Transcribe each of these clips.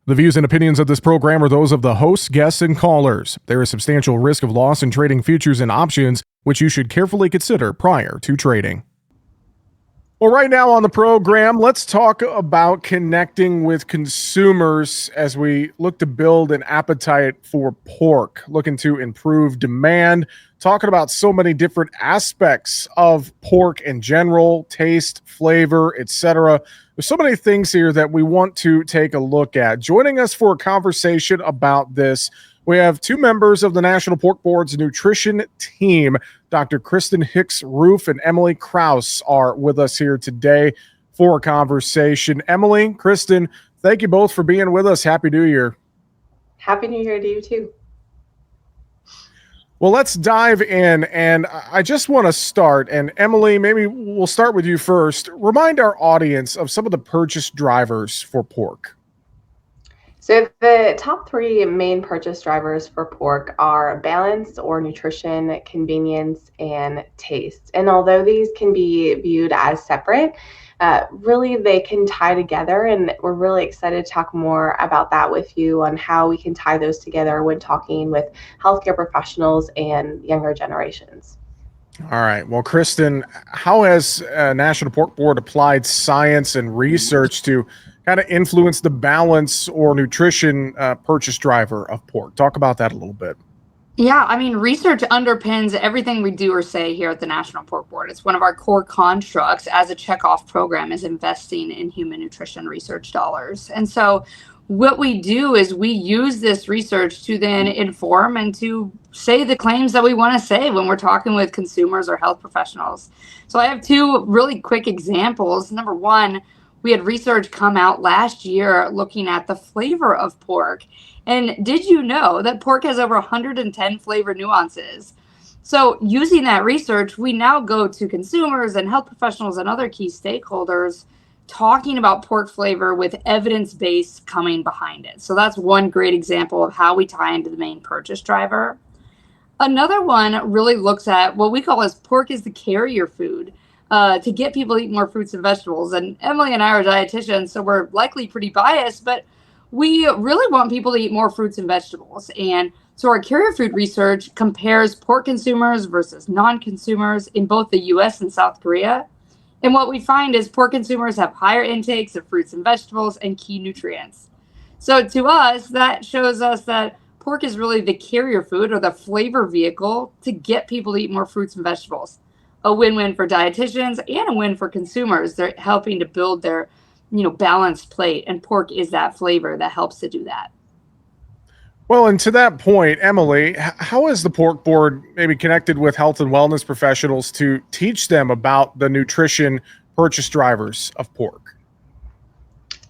The views and opinions of this program are those of the hosts, guests, and callers. There is substantial risk of loss in trading futures and options, which you should carefully consider prior to trading. Well, right now on the program, let's talk about connecting with consumers as we look to build an appetite for pork, looking to improve demand, talking about so many different aspects of pork in general, taste, flavor, etc. There's so many things here that we want to take a look at. Joining us for a conversation about this, we have two members of the National Pork Board's nutrition team. Dr. Kristen Hicks-Roof and Emily Kraus are with us here today for a conversation. Emily, Kristen, thank you both for being with us. Happy New Year. Happy New Year to you too. Well, let's dive in, and I just want to start, and Emily, maybe we'll start with you first. Remind our audience of some of the purchase drivers for pork. So the top three main purchase drivers for pork are balance or nutrition, convenience, and taste. And although these can be viewed as separate, really they can tie together, and we're really excited to talk more about that with you on how we can tie those together when talking with healthcare professionals and younger generations. All right. Well, Kristen, how has National Pork Board applied science and research to kind of influence the balance or nutrition purchase driver of pork? Talk about that a little bit. Yeah, I mean, research underpins everything we do or say here at the National Pork Board. It's one of our core constructs as a checkoff program is investing in human nutrition research dollars. And so what we do is we use this research to then inform and to say the claims that we want to say when we're talking with consumers or health professionals. So I have two really quick examples. Number one, we had research come out last year looking at the flavor of pork. And did you know that pork has over 110 flavor nuances? So using that research, we now go to consumers and health professionals and other key stakeholders talking about pork flavor with evidence-based coming behind it. So that's one great example of how we tie into the main purchase driver. Another one really looks at what we call as pork is the carrier food. To get people to eat more fruits and vegetables. And Emily and I are dietitians, so we're likely pretty biased, but we really want people to eat more fruits and vegetables. And so our carrier food research compares pork consumers versus non-consumers in both the US and South Korea. And what we find is pork consumers have higher intakes of fruits and vegetables and key nutrients. So to us, that shows us that pork is really the carrier food or the flavor vehicle to get people to eat more fruits and vegetables. A win-win for dietitians and a win for consumers. They're helping to build their, balanced plate, and pork is that flavor that helps to do that. Well, and to that point, Emily, how has the Pork Board maybe connected with health and wellness professionals to teach them about the nutrition purchase drivers of pork?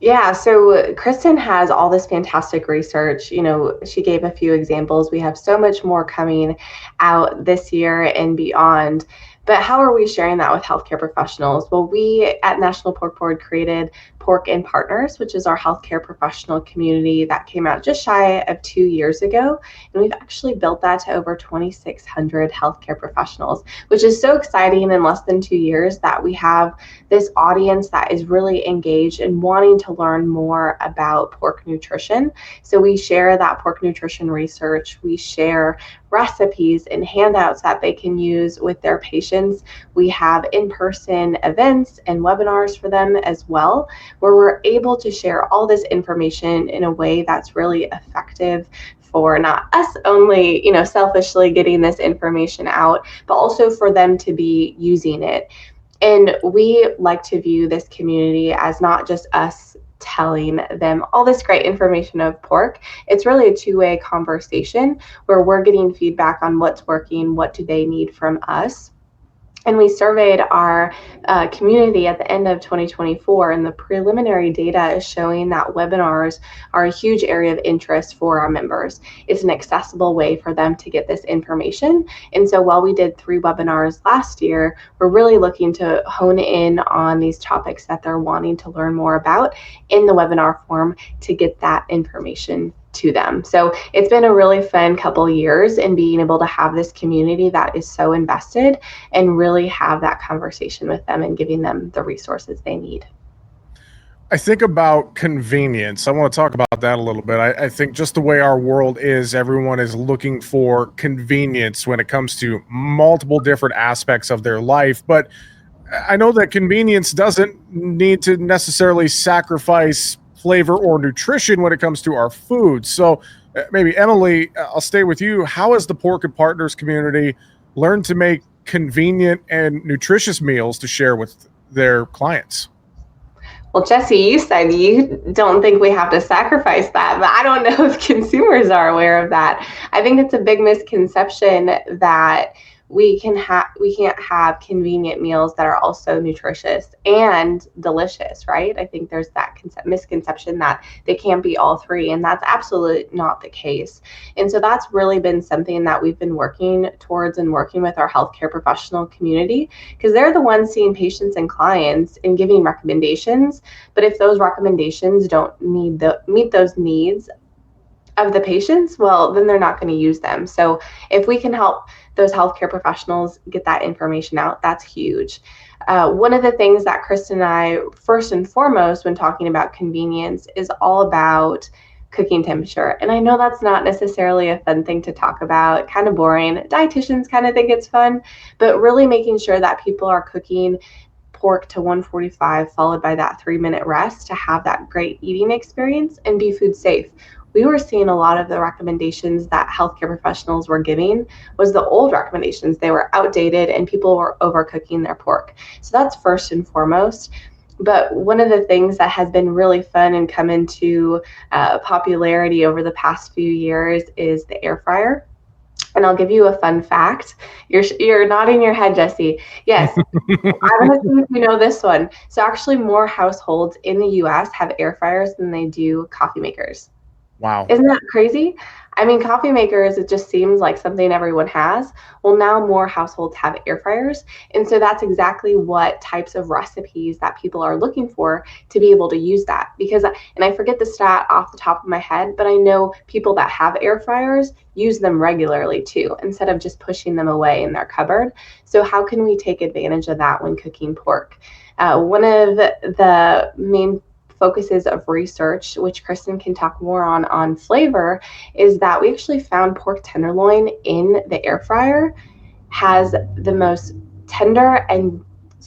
Yeah, so Kristen has all this fantastic research. She gave a few examples. We have so much more coming out this year and beyond. But how are we sharing that with healthcare professionals? Well, we at National Pork Board created Pork and Partners, which is our healthcare professional community that came out just shy of 2 years ago. And we've actually built that to over 2,600 healthcare professionals, which is so exciting in less than 2 years that we have this audience that is really engaged and wanting to learn more about pork nutrition. So we share that pork nutrition research. We share recipes and handouts that they can use with their patients. We have in-person events and webinars for them as well, where we're able to share all this information in a way that's really effective for not us only, selfishly getting this information out, but also for them to be using it. And we like to view this community as not just us telling them all this great information of pork. It's really a two-way conversation where we're getting feedback on what's working, what do they need from us. And we surveyed our community at the end of 2024, and the preliminary data is showing that webinars are a huge area of interest for our members. It's an accessible way for them to get this information. And so while we did 3 webinars last year, we're really looking to hone in on these topics that they're wanting to learn more about in the webinar form to get that information to them. So it's been a really fun couple of years in being able to have this community that is so invested and really have that conversation with them and giving them the resources they need. I think about convenience. I want to talk about that a little bit. I think just the way our world is, everyone is looking for convenience when it comes to multiple different aspects of their life. But I know that convenience doesn't need to necessarily sacrifice flavor or nutrition when it comes to our food. So maybe Emily, I'll stay with you. How has the Pork and Partners community learned to make convenient and nutritious meals to share with their clients? Well, Jesse, you said you don't think we have to sacrifice that, but I don't know if consumers are aware of that. I think it's a big misconception that we can't have convenient meals that are also nutritious and delicious, right? I think there's that misconception that they can't be all three, and that's absolutely not the case. And so that's really been something that we've been working towards and working with our healthcare professional community, because they're the ones seeing patients and clients and giving recommendations. But if those recommendations don't meet those needs of the patients, well, then they're not going to use them. So if we can help those healthcare professionals get that information out, that's huge. One of the things that Kristen and I, first and foremost, when talking about convenience, is all about cooking temperature. And I know that's not necessarily a fun thing to talk about, kind of boring. Dietitians kind of think it's fun, but really making sure that people are cooking pork to 145 followed by that 3-minute rest to have that great eating experience and be food safe. We were seeing a lot of the recommendations that healthcare professionals were giving was the old recommendations. They were outdated and people were overcooking their pork. So that's first and foremost. But one of the things that has been really fun and come into popularity over the past few years is the air fryer. And I'll give you a fun fact. You're nodding your head, Jesse. Yes, I want to see if you know this one. So actually more households in the US have air fryers than they do coffee makers. Wow. Isn't that crazy? I mean, coffee makers, it just seems like something everyone has. Well, now more households have air fryers. And so that's exactly what types of recipes that people are looking for to be able to use that. Because, and I forget the stat off the top of my head, but I know people that have air fryers use them regularly too, instead of just pushing them away in their cupboard. So how can we take advantage of that when cooking pork? One of the main focuses of research, which Kristen can talk more on flavor, is that we actually found pork tenderloin in the air fryer has the most tender and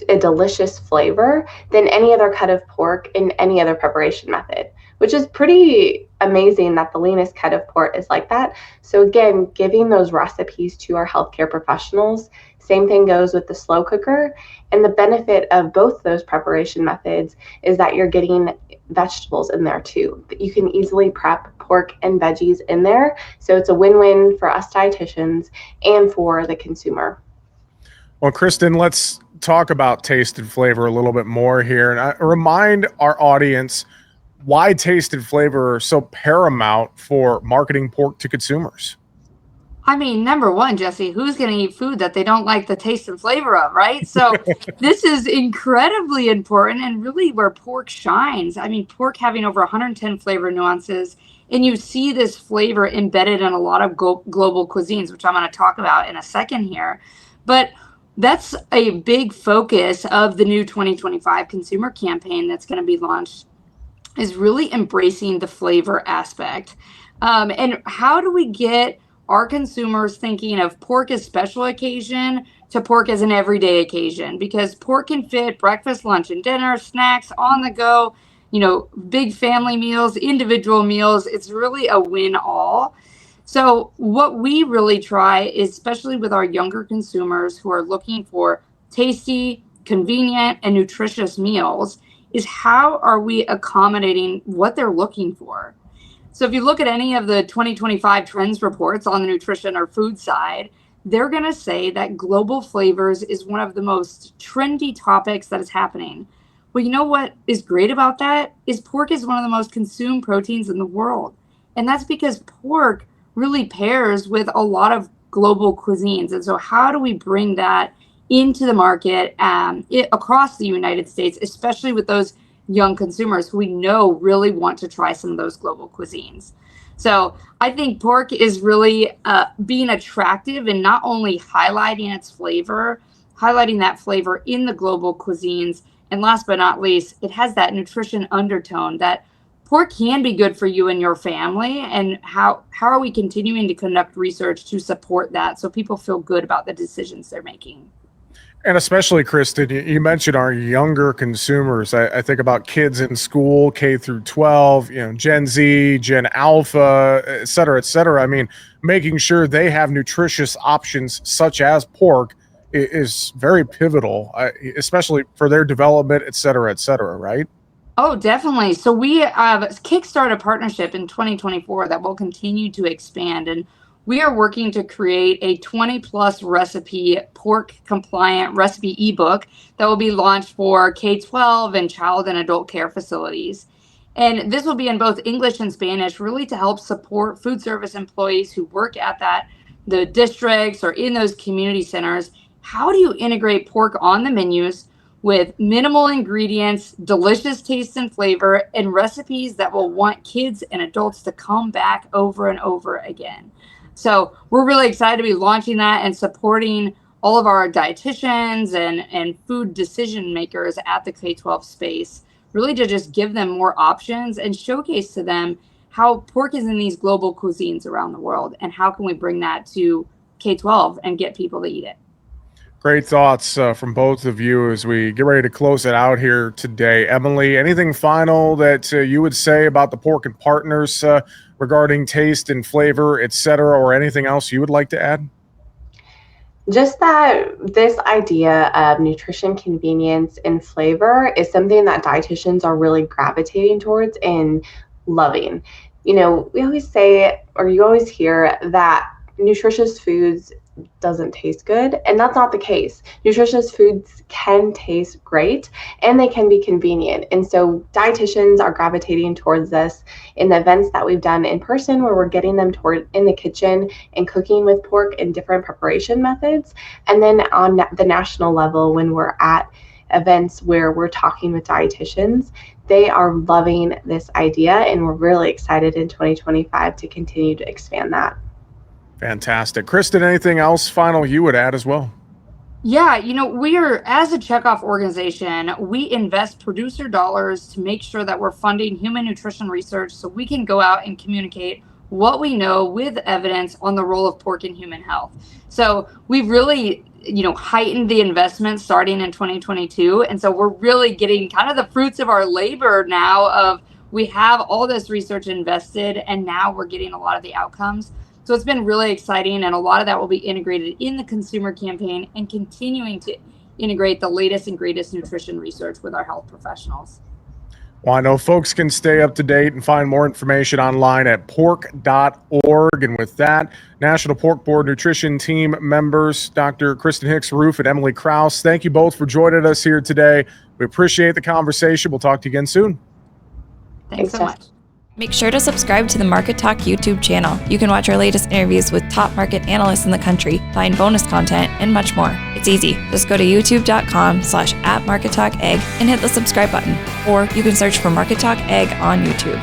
a delicious flavor than any other cut of pork in any other preparation method, which is pretty amazing that the leanest cut of pork is like that. So again, giving those recipes to our healthcare professionals. Same thing goes with the slow cooker. And the benefit of both those preparation methods is that you're getting vegetables in there too. You can easily prep pork and veggies in there. So it's a win-win for us dietitians and for the consumer. Well, Kristen, let's talk about taste and flavor a little bit more here. And I remind our audience why taste and flavor are so paramount for marketing pork to consumers. I mean, number one, Jesse, who's going to eat food that they don't like the taste and flavor of, right? So this is incredibly important and really where pork shines. I mean, pork having over 110 flavor nuances, and you see this flavor embedded in a lot of global cuisines, which I'm going to talk about in a second here. But that's a big focus of the new 2025 consumer campaign that's going to be launched, is really embracing the flavor aspect. And how do we get our consumers thinking of pork as special occasion to pork as an everyday occasion? Because pork can fit breakfast, lunch, and dinner, snacks, on the go, big family meals, individual meals. It's really a win all. So what we really try, especially with our younger consumers who are looking for tasty, convenient, and nutritious meals, is how are we accommodating what they're looking for? So if you look at any of the 2025 trends reports on the nutrition or food side, they're going to say that global flavors is one of the most trendy topics that is happening. Well, you know what is great about that is pork is one of the most consumed proteins in the world. And that's because pork really pairs with a lot of global cuisines. And so how do we bring that into the market across the United States, especially with those young consumers who we know really want to try some of those global cuisines? So I think pork is really being attractive and not only highlighting its flavor, highlighting that flavor in the global cuisines, And last but not least, it has that nutrition undertone that pork can be good for you and your family. And how are we continuing to conduct research to support that so people feel good about the decisions they're making? And especially, Kristen, you mentioned our younger consumers. I think about kids in school, K through 12, Gen Z, Gen Alpha, et cetera, et cetera. I mean, making sure they have nutritious options such as pork is very pivotal, especially for their development, et cetera, right? Oh, definitely. So we kickstarted a partnership in 2024 that will continue to expand. And we are working to create a 20 plus recipe pork compliant recipe ebook that will be launched for K-12 and child and adult care facilities. And this will be in both English and Spanish, really to help support food service employees who work at the districts or in those community centers. How do you integrate pork on the menus with minimal ingredients, delicious taste and flavor, and recipes that will want kids and adults to come back over and over again? So we're really excited to be launching that and supporting all of our dietitians and food decision makers at the K-12 space, really to just give them more options and showcase to them how pork is in these global cuisines around the world and how can we bring that to K-12 and get people to eat it. Great thoughts from both of you as we get ready to close it out here today. Emily, anything final that you would say about the Pork and Partners regarding taste and flavor, et cetera, or anything else you would like to add? Just that this idea of nutrition, convenience, and flavor is something that dietitians are really gravitating towards and loving. We always say, or you always hear that nutritious foods doesn't taste good, and that's not the case. Nutritious foods can taste great and they can be convenient, and so dietitians are gravitating towards this in the events that we've done in person, where we're getting them toward in the kitchen and cooking with pork in different preparation methods. And then on the national level, when we're at events where we're talking with dietitians, they are loving this idea, and we're really excited in 2025 to continue to expand that. Fantastic. Kristen, anything else final you would add as well? Yeah, we are, as a Checkoff organization, we invest producer dollars to make sure that we're funding human nutrition research so we can go out and communicate what we know with evidence on the role of pork in human health. So we've really, heightened the investment starting in 2022. And so we're really getting kind of the fruits of our labor now of we have all this research invested and now we're getting a lot of the outcomes. So it's been really exciting, and a lot of that will be integrated in the consumer campaign and continuing to integrate the latest and greatest nutrition research with our health professionals. Well, I know folks can stay up to date and find more information online at pork.org. And with that, National Pork Board Nutrition Team members, Dr. Kristen Hicks-Roof and Emily Krause, thank you both for joining us here today. We appreciate the conversation. We'll talk to you again soon. Thanks so much. Make sure to subscribe to the Market Talk YouTube channel. You can watch our latest interviews with top market analysts in the country, find bonus content, and much more. It's easy. Just go to youtube.com/@MarketTalkAg and hit the subscribe button. Or you can search for Market Talk Ag on YouTube.